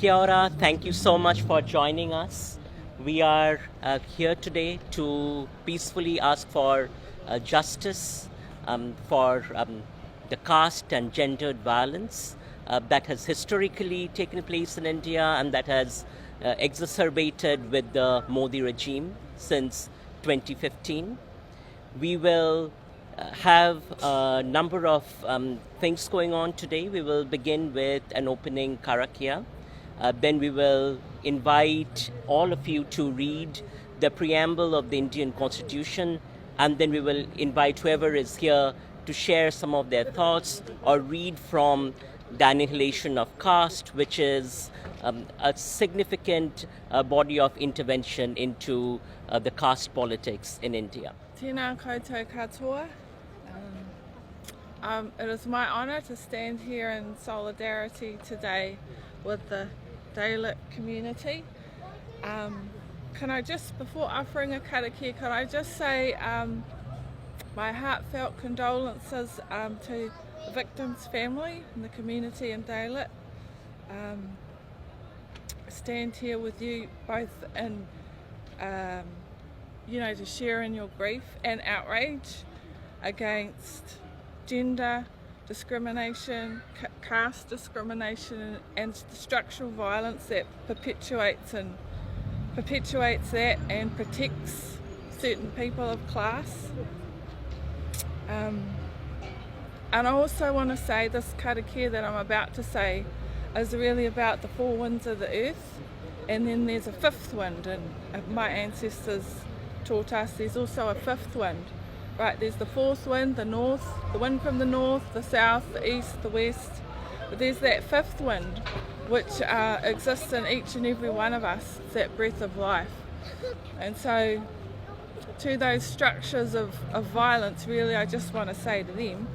Kia ora, thank you so much for joining us. We are here today to peacefully ask for justice for the caste and gendered violence that has historically taken place in India and that has exacerbated with the Modi regime since 2015. We will have a number of things going on today. We will begin with an opening karakia. Then we will invite all of you to read the preamble of the Indian Constitution, and then we will invite whoever is here to share some of their thoughts or read from the Annihilation of Caste, which is a significant body of intervention into the caste politics in India. Tēnā koutou katoa. It is my honour to stand here in solidarity today with the Dalit community. Can I just, before offering a karakia, can I just say my heartfelt condolences to the victim's family and the community in Dalit. Stand here with you both in, to share in your grief and outrage against gender discrimination, caste discrimination, and the structural violence that perpetuates that and protects certain people of class. And I also want to say this karakia that I'm about to say is really about the four winds of the earth, and then there's a fifth wind, and my ancestors taught us there's also a fifth wind. Right, there's the fourth wind, the north, the wind from the north, the south, the east, the west. But there's that fifth wind which exists in each and every one of us, it's that breath of life. And so to those structures of violence, really I just want to say to them,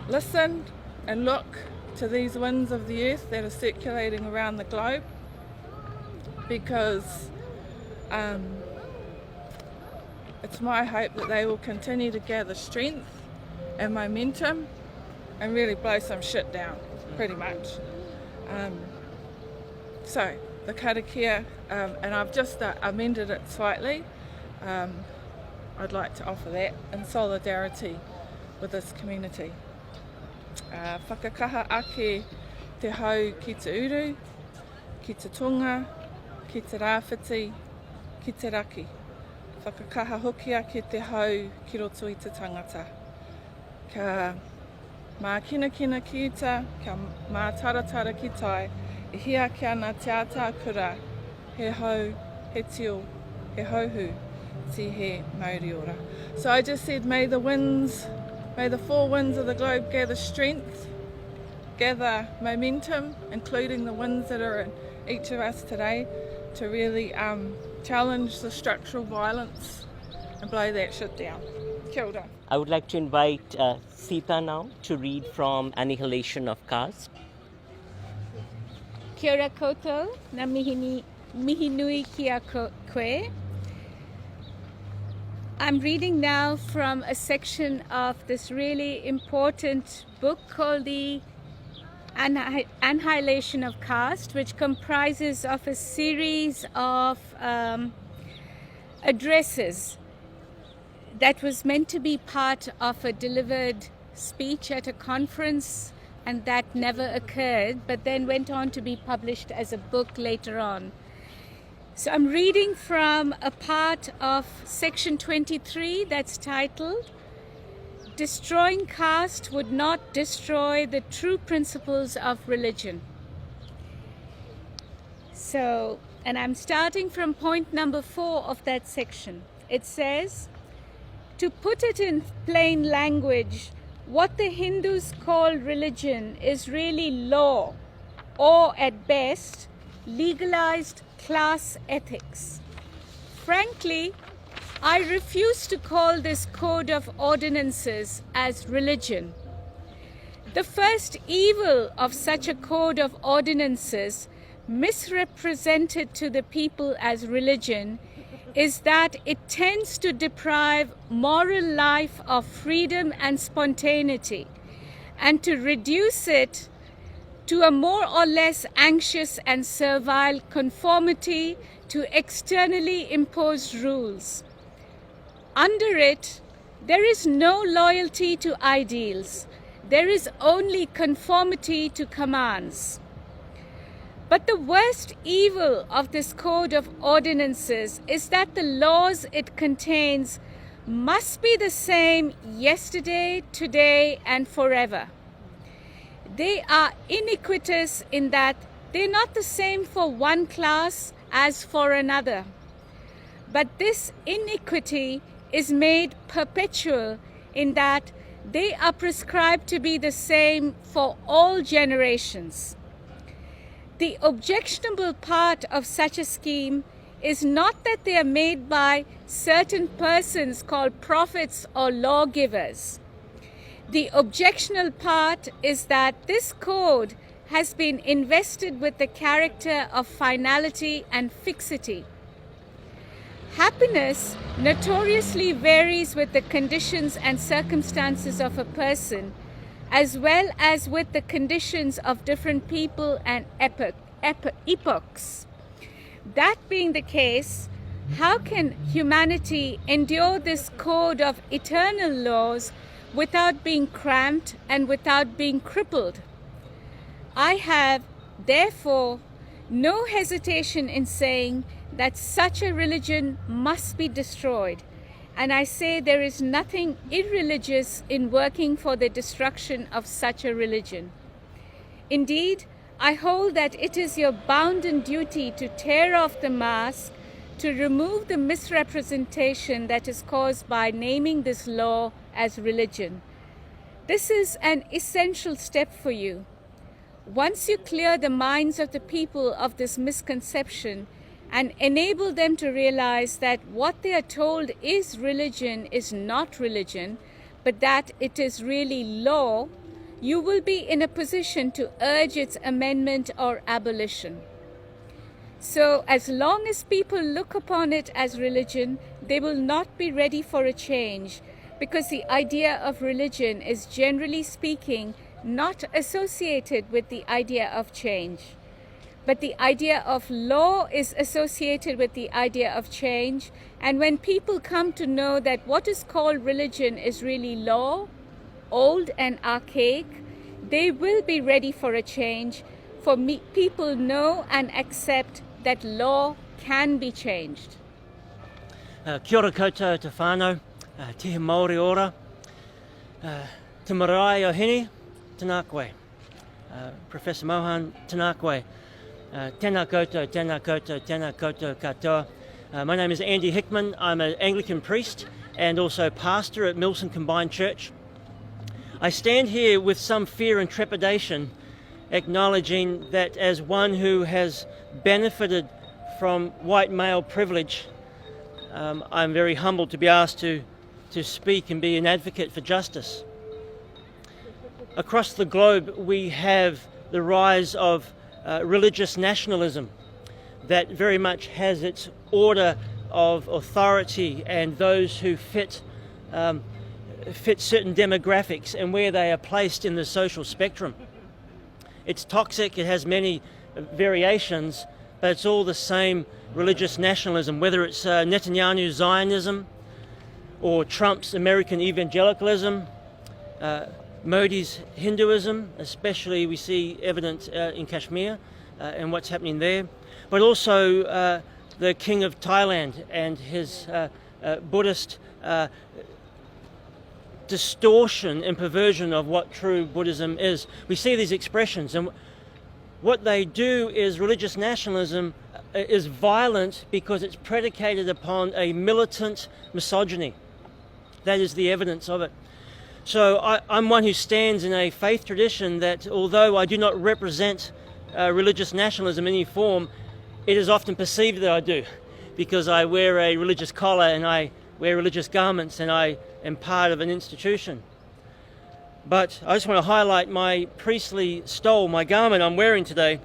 listen and look to these winds of the earth that are circulating around the globe, because it's my hope that they will continue to gather strength and momentum and really blow some shit down, pretty much. So, the karakia, and I've just amended it slightly. I'd like to offer that in solidarity with this community. Whakakaha ake te hau ki te uru, ki te tonga, ki te rāwhiti, ki te raki. Whakakaha hokia ki te hau ki roto i te tangata. Ka mā kina ki ita, ka mā taratara ki tai, e hia ki ana te ata kura, he hau, he tio, he hauhu, ti he Māori ora. So I just said, may the four winds of the globe gather strength, gather momentum, including the winds that are in each of us today, to really challenge the structural violence and blow that shit down. Kia ora. I would like to invite Sita now to read from Annihilation of Caste. Kia ora koutou, na mihi nui kia koe. I'm reading now from a section of this really important book called the Annihilation of Caste, which comprises of a series of addresses that was meant to be part of a delivered speech at a conference, and that never occurred, but then went on to be published as a book later on. So I'm reading from a part of section 23 that's titled, Destroying Caste Would Not Destroy the True Principles of Religion. So, and I'm starting from point number 4 of that section. It says, to put it in plain language, what the Hindus call religion is really law, or at best, legalized class ethics. Frankly, I refuse to call this code of ordinances as religion. The first evil of such a code of ordinances, misrepresented to the people as religion, is that it tends to deprive moral life of freedom and spontaneity, and to reduce it to a more or less anxious and servile conformity to externally imposed rules. Under it, there is no loyalty to ideals. There is only conformity to commands. But the worst evil of this code of ordinances is that the laws it contains must be the same yesterday, today, and forever. They are iniquitous in that they're not the same for one class as for another. But this iniquity is made perpetual in that they are prescribed to be the same for all generations. The objectionable part of such a scheme is not that they are made by certain persons called prophets or lawgivers. The objectionable part is that this code has been invested with the character of finality and fixity. Happiness notoriously varies with the conditions and circumstances of a person, as well as with the conditions of different people and epochs. That being the case, how can humanity endure this code of eternal laws without being cramped and without being crippled? I have, therefore, no hesitation in saying that such a religion must be destroyed, and I say there is nothing irreligious in working for the destruction of such a religion. Indeed, I hold that it is your bounden duty to tear off the mask, to remove the misrepresentation that is caused by naming this law as religion. This is an essential step for you. Once you clear the minds of the people of this misconception and enable them to realize that what they are told is not religion, but that it is really law, you will be in a position to urge its amendment or abolition. So as long as people look upon it as religion, they will not be ready for a change, because the idea of religion is, generally speaking, not associated with the idea of change. But the idea of law is associated with the idea of change, and when people come to know that what is called religion is really law, old and archaic, they will be ready for a change, for people know and accept that law can be changed. Kia ora koutou te whānau, te Māori ora, te marae o hene, tēnā koe. Professor Mohan, tēnā koe. Tēnā koutou, tēnā koutou, tēnā koutou katoa. My name is Andy Hickman. I'm an Anglican priest and also pastor at Milson Combined Church. I stand here with some fear and trepidation, acknowledging that as one who has benefited from white male privilege, I'm very humbled to be asked to speak and be an advocate for justice. Across the globe, we have the rise of religious nationalism that very much has its order of authority and those who fit certain demographics and where they are placed in the social spectrum. It's toxic, it has many variations, but it's all the same religious nationalism, whether it's Netanyahu's Zionism or Trump's American evangelicalism, Modi's Hinduism, especially we see evident in Kashmir and what's happening there, but also the King of Thailand and his Buddhist distortion and perversion of what true Buddhism is. We see these expressions, and what they do is religious nationalism is violent because it's predicated upon a militant misogyny. That is the evidence of it. So I'm one who stands in a faith tradition that, although I do not represent religious nationalism in any form, it is often perceived that I do, because I wear a religious collar and I wear religious garments and I am part of an institution. But I just want to highlight my priestly stole, my garment I'm wearing today.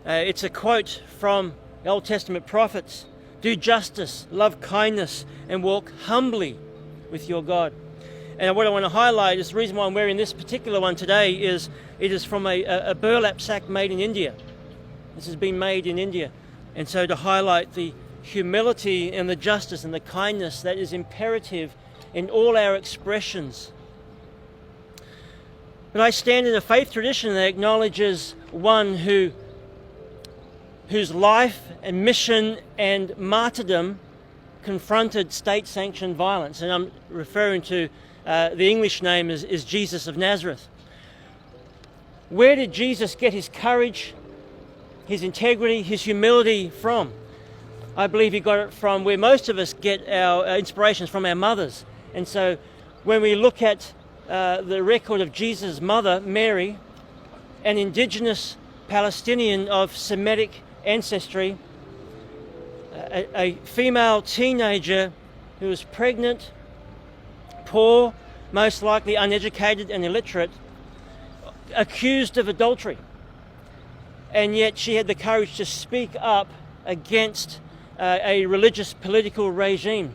It's a quote from the Old Testament prophets: "Do justice, love kindness, and walk humbly with your God." And what I want to highlight is the reason why I'm wearing this particular one today is it is from a burlap sack made in India. This has been made in India. And so to highlight the humility and the justice and the kindness that is imperative in all our expressions. But I stand in a faith tradition that acknowledges one whose life and mission and martyrdom confronted state-sanctioned violence. And I'm referring to the English name is Jesus of Nazareth. Where did Jesus get his courage, his integrity, his humility from? I believe he got it from where most of us get our inspirations, from our mothers. And so when we look at the record of Jesus' mother, Mary, an indigenous Palestinian of Semitic ancestry, a female teenager who was pregnant, poor, most likely uneducated and illiterate, accused of adultery. And yet she had the courage to speak up against a religious political regime.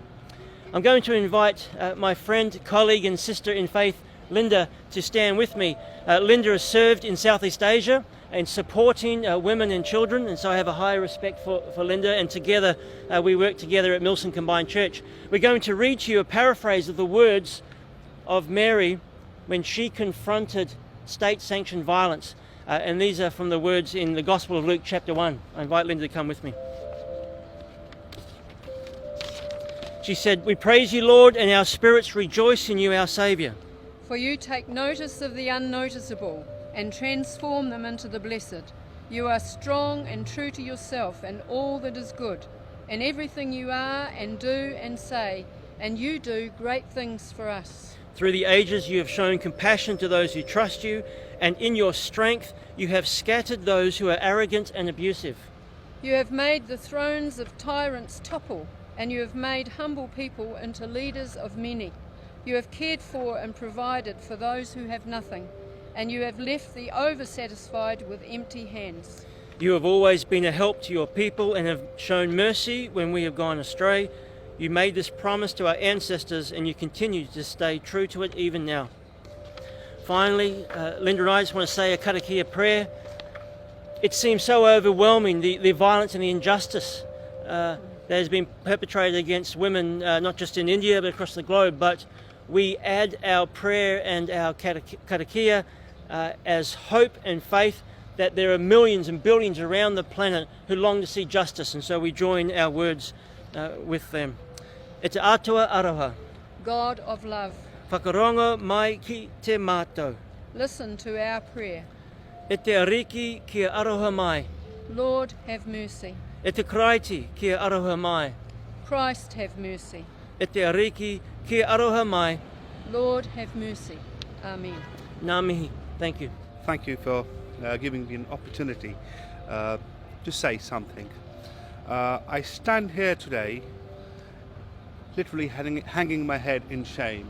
I'm going to invite my friend, colleague and sister in faith, Linda, to stand with me. Linda has served in Southeast Asia and supporting women and children, and so I have a high respect for Linda, and together we work together at Milson Combined Church. We're going to read to you a paraphrase of the words of Mary when she confronted state-sanctioned violence, and these are from the words in the Gospel of Luke chapter 1. I invite Linda to come with me. She said, "We praise you, Lord, and our spirits rejoice in you, our Saviour. For you take notice of the unnoticeable and transform them into the blessed. You are strong and true to yourself and all that is good, in everything you are and do and say, and you do great things for us. Through the ages you have shown compassion to those who trust you, and in your strength you have scattered those who are arrogant and abusive. You have made the thrones of tyrants topple, and you have made humble people into leaders of many. You have cared for and provided for those who have nothing, and you have left the oversatisfied with empty hands. You have always been a help to your people and have shown mercy when we have gone astray. You made this promise to our ancestors, and you continue to stay true to it even now." Finally, Linda and I just want to say a karakia prayer. It seems so overwhelming, the violence and the injustice that has been perpetrated against women, not just in India but across the globe. But we add our prayer and our karakia as hope and faith that there are millions and billions around the planet who long to see justice, and so we join our words with them. E te atua aroha. God of love, Whakarongo mai ki te mātou. listen to our prayer. E te ariki kia aroha mai. Lord, have mercy. E te kraiti kia aroha mai. Christ, have mercy. E te ariki kia aroha mai. Lord, have mercy. Amen. Ngā mihi. Thank you. Thank you for giving me an opportunity to say something. I stand here today literally hanging my head in shame.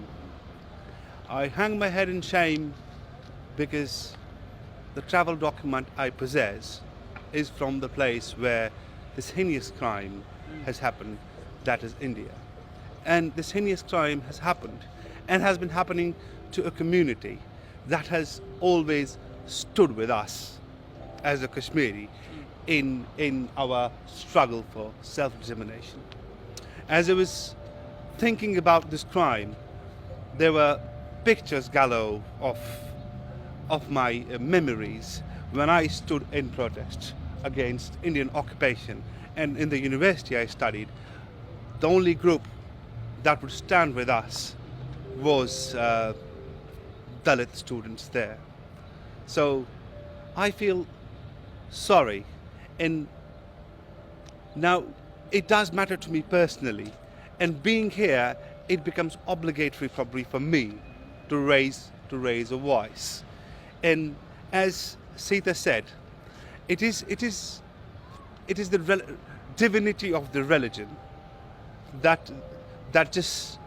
I hang my head in shame because the travel document I possess is from the place where this heinous crime has happened, that is India. And this heinous crime has happened and has been happening to a community that has always stood with us as a Kashmiri in our struggle for self-determination. As I was thinking about this crime, there were pictures galore of my memories when I stood in protest against Indian occupation. And in the university I studied, the only group that would stand with us was Dalit students there. So I feel sorry, and now it does matter to me personally, and being here it becomes obligatory probably for me to raise a voice. And as Sita said, it is the divinity of the religion that just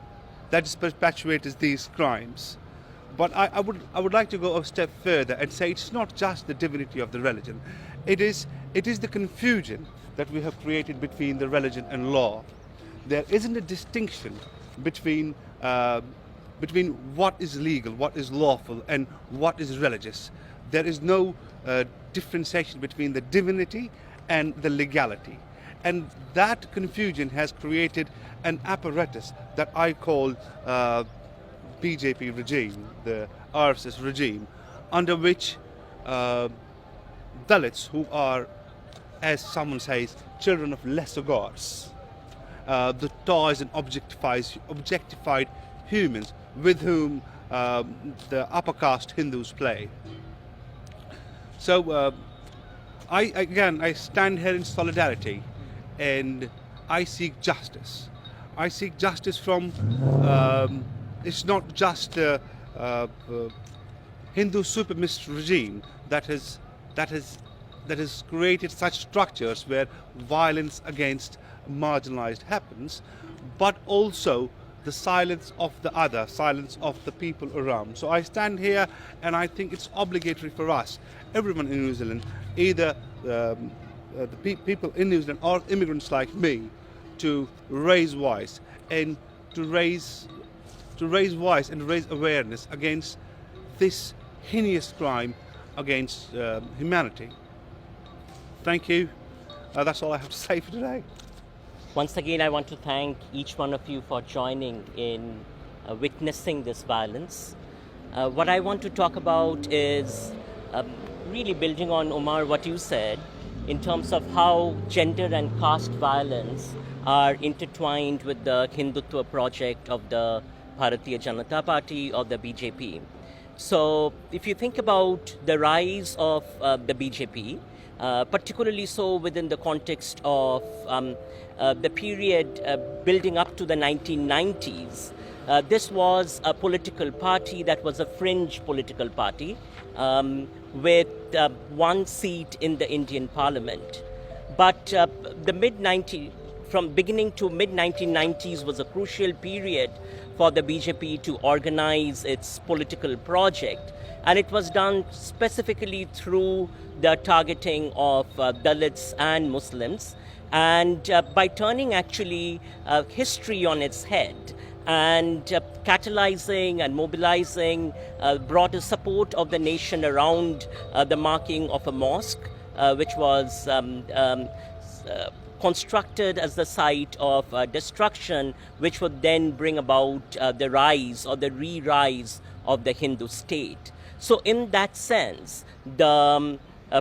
perpetuates these crimes. But I would like to go a step further and say it's not just the divinity of the religion. It is the confusion that we have created between the religion and law. There isn't a distinction between between what is legal, what is lawful, and what is religious. There is no differentiation between the divinity and the legality. And that confusion has created an apparatus that I call BJP regime, the RSS regime, under which Dalits, who are, as someone says, children of lesser gods, the toys and objectified humans with whom the upper caste Hindus play. So I stand here in solidarity, and I seek justice. I seek justice from, it's not just a Hindu supremacist regime that has created such structures where violence against marginalized happens, but also the silence of the other, silence of the people around. So I stand here, and I think it's obligatory for us, everyone in New Zealand, either the people in New Zealand or immigrants like me, to raise voice and to raise voice and raise awareness against this heinous crime against humanity. Thank you. That's all I have to say for today. Once again, I want to thank each one of you for joining in witnessing this violence. What I want to talk about is really building on, Omar, what you said in terms of how gender and caste violence are intertwined with the Hindutva project of the Bharatiya Janata Party or the BJP. So if you think about the rise of the BJP, particularly so within the context of the period building up to the 1990s, this was a political party that was a fringe political party with one seat in the Indian Parliament. But from beginning to mid-1990s was a crucial period for the BJP to organize its political project. And it was done specifically through the targeting of Dalits and Muslims, and by turning actually history on its head and catalyzing and mobilizing broader support of the nation around the marking of a mosque, which was constructed as the site of destruction, which would then bring about the rise or the re-rise of the Hindu state. So in that sense, the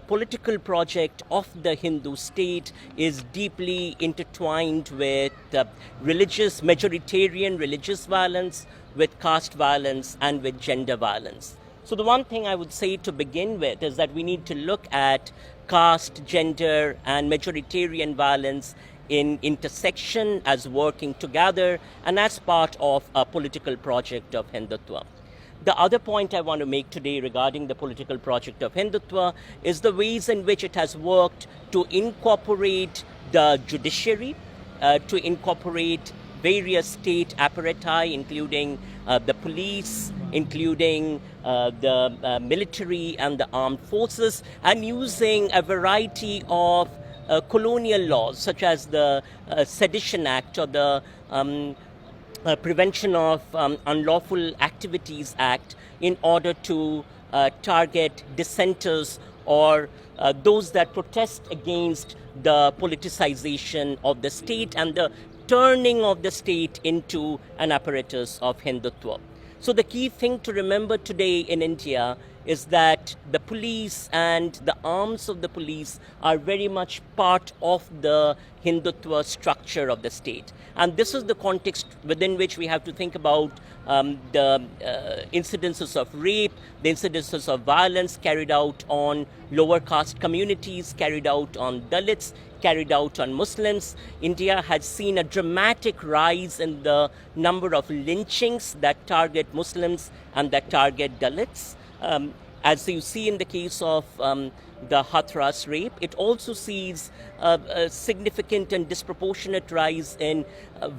political project of the Hindu state is deeply intertwined with majoritarian religious violence, with caste violence, and with gender violence. So the one thing I would say to begin with is that we need to look at caste, gender, and majoritarian violence in intersection as working together and as part of a political project of Hindutva. The other point I want to make today regarding the political project of Hindutva is the ways in which it has worked to incorporate the judiciary, to incorporate various state apparati, including the police, including the military and the armed forces, and using a variety of colonial laws, such as the Sedition Act or the Prevention of Unlawful Activities Act, in order to target dissenters or those that protest against the politicization of the state and the turning of the state into an apparatus of Hindutva. So the key thing to remember today in India is that the police and the arms of the police are very much part of the Hindutva structure of the state. And this is the context within which we have to think about the incidences of rape, the incidences of violence carried out on lower caste communities, carried out on Dalits, carried out on Muslims. India has seen a dramatic rise in the number of lynchings that target Muslims and that target Dalits. As you see in the case of the Hathras rape, it also sees a significant and disproportionate rise in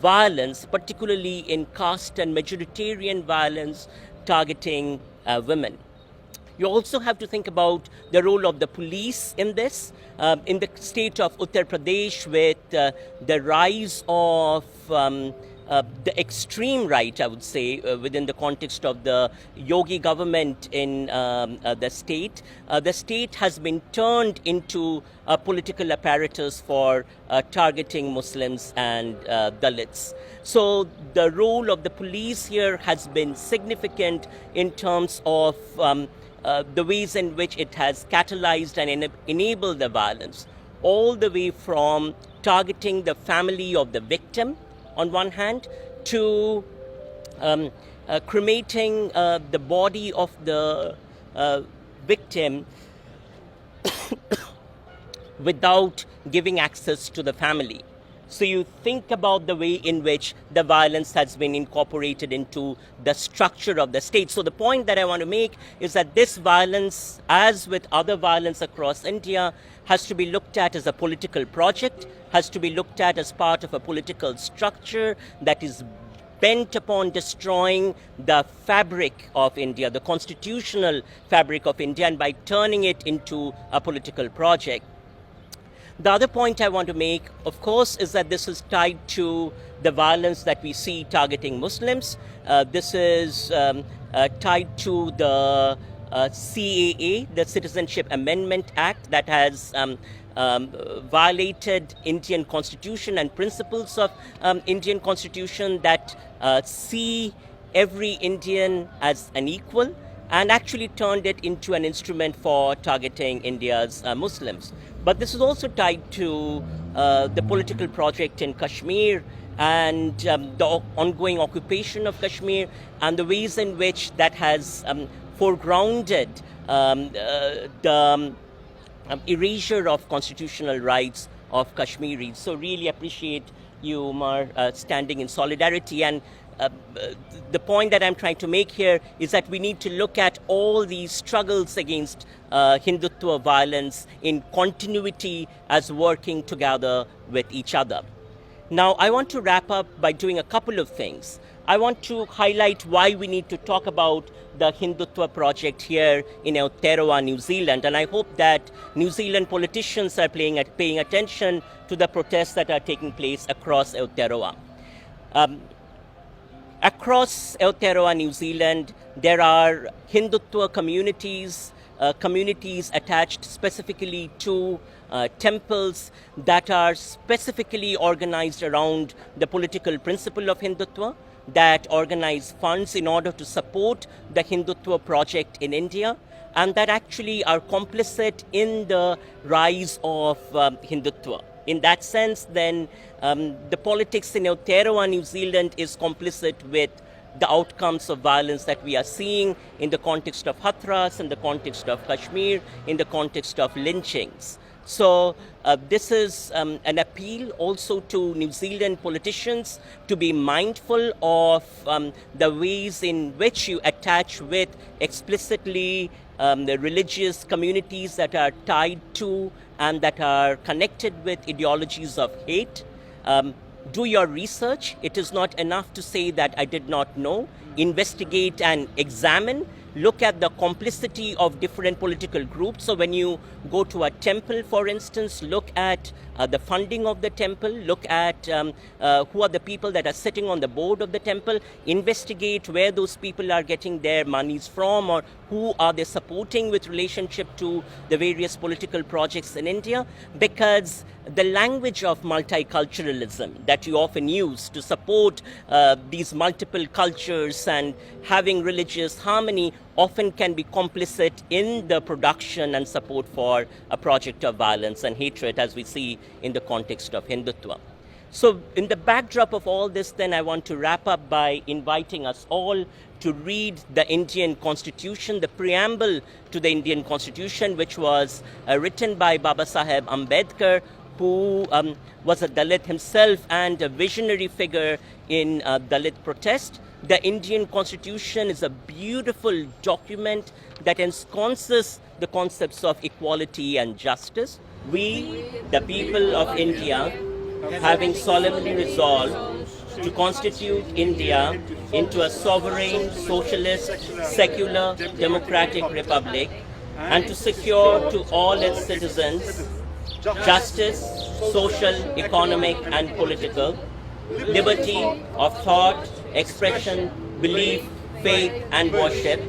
violence, particularly in caste and majoritarian violence targeting women. You also have to think about the role of the police in this. In the state of Uttar Pradesh, with the rise of the extreme right, I would say, within the context of the Yogi government in the state has been turned into a political apparatus for targeting Muslims and Dalits. So the role of the police here has been significant in terms of the ways in which it has catalyzed and enabled the violence, all the way from targeting the family of the victim on one hand to cremating the body of the victim without giving access to the family. So you think about the way in which the violence has been incorporated into the structure of the state. So the point that I want to make is that this violence, as with other violence across India, has to be looked at as a political project, has to be looked at as part of a political structure that is bent upon destroying the fabric of India, the constitutional fabric of India, and by turning it into a political project. The other point I want to make, of course, is that this is tied to the violence that we see targeting Muslims. This is tied to the CAA, the Citizenship Amendment Act, that has violated Indian Constitution and principles of Indian Constitution that see every Indian as an equal, and actually turned it into an instrument for targeting India's Muslims. But this is also tied to the political project in Kashmir and the ongoing occupation of Kashmir and the ways in which that has foregrounded the erasure of constitutional rights of Kashmiris. So really appreciate you, Umar, standing in solidarity. And the point that I'm trying to make here is that we need to look at all these struggles against Hindutva violence in continuity as working together with each other. Now, I want to wrap up by doing a couple of things. I want to highlight why we need to talk about the Hindutva project here in Aotearoa, New Zealand. And I hope that New Zealand politicians are paying attention to the protests that are taking place across Aotearoa. Across Aotearoa, New Zealand, there are Hindutva communities, communities attached specifically to temples that are specifically organized around the political principle of Hindutva, that organize funds in order to support the Hindutva project in India, and that actually are complicit in the rise of Hindutva. In that sense, then, the politics in Aotearoa, New Zealand is complicit with the outcomes of violence that we are seeing in the context of Hathras, in the context of Kashmir, in the context of lynchings. So this is an appeal also to New Zealand politicians to be mindful of the ways in which you attach with explicitly the religious communities that are tied to and that are connected with ideologies of hate. Do your research. It is not enough to say that I did not know. Investigate and examine. Look at the complicity of different political groups. So when you go to a temple, for instance, look at the funding of the temple, look at who are the people that are sitting on the board of the temple, investigate where those people are getting their monies from, or who are they supporting with relationship to the various political projects in India, because the language of multiculturalism that you often use to support these multiple cultures and having religious harmony often can be complicit in the production and support for a project of violence and hatred, as we see in the context of Hindutva. So in the backdrop of all this, then, I want to wrap up by inviting us all to read the Indian Constitution, the preamble to the Indian Constitution, which was written by Baba Saheb Ambedkar, who was a Dalit himself and a visionary figure in Dalit protest. The Indian Constitution is a beautiful document that ensconces the concepts of equality and justice. We, the people of India, having solemnly resolved to constitute India into a sovereign, socialist, secular, democratic republic, and to secure to all its citizens justice, social, economic, and political, liberty of thought, expression, belief, faith and worship,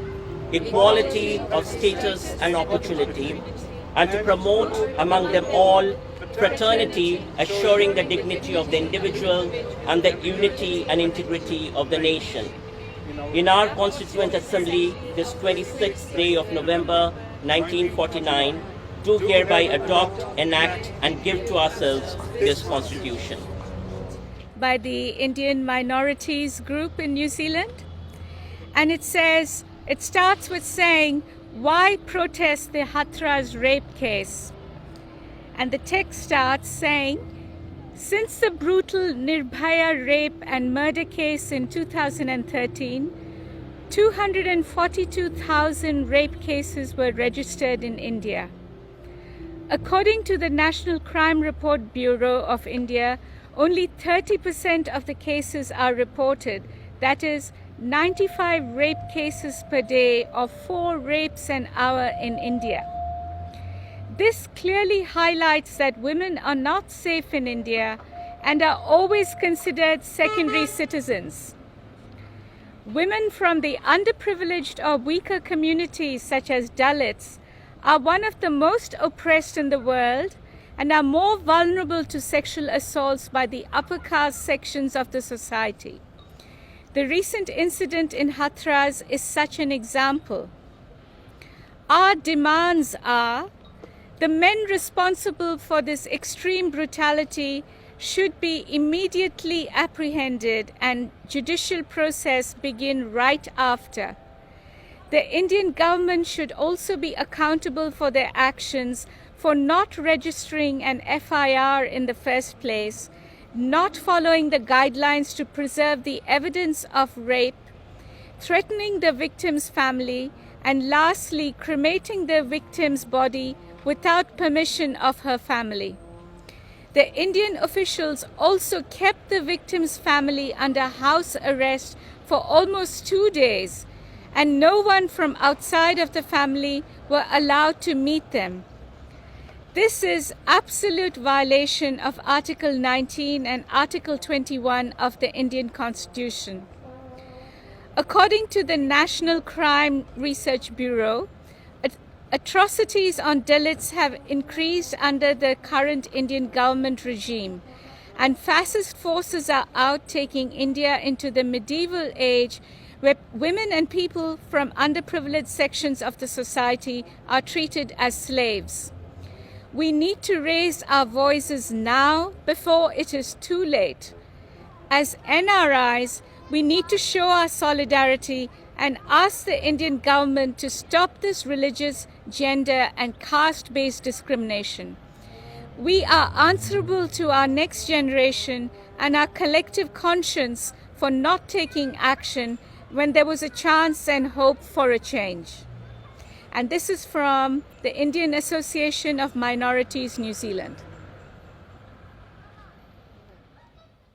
equality of status and opportunity, and to promote among them all fraternity, assuring the dignity of the individual and the unity and integrity of the nation. In our Constituent Assembly, this 26th day of November 1949, do hereby adopt, enact and give to ourselves this Constitution. By the Indian Minorities Group in New Zealand. And it starts with saying, why protest the Hathras rape case? And the text starts saying, since the brutal Nirbhaya rape and murder case in 2013, 242,000 rape cases were registered in India. According to the National Crime Report Bureau of India, only 30% of the cases are reported, that is, 95 rape cases per day or 4 rapes an hour in India. This clearly highlights that women are not safe in India and are always considered secondary citizens. Women from the underprivileged or weaker communities such as Dalits are one of the most oppressed in the world and are more vulnerable to sexual assaults by the upper caste sections of the society. The recent incident in Hathras is such an example. Our demands are the men responsible for this extreme brutality should be immediately apprehended and judicial process begin right after. The Indian government should also be accountable for their actions for not registering an FIR in the first place, not following the guidelines to preserve the evidence of rape, threatening the victim's family, and lastly, cremating the victim's body without permission of her family. The Indian officials also kept the victim's family under house arrest for almost 2 days, and no one from outside of the family were allowed to meet them. This is absolute violation of Article 19 and Article 21 of the Indian Constitution. According to the National Crime Research Bureau, atrocities on Dalits have increased under the current Indian government regime, and fascist forces are out taking India into the medieval age where women and people from underprivileged sections of the society are treated as slaves. We need to raise our voices now before it is too late. As NRIs, we need to show our solidarity and ask the Indian government to stop this religious, gender and caste-based discrimination. We are answerable to our next generation and our collective conscience for not taking action when there was a chance and hope for a change. And this is from the Indian Association of Minorities, New Zealand.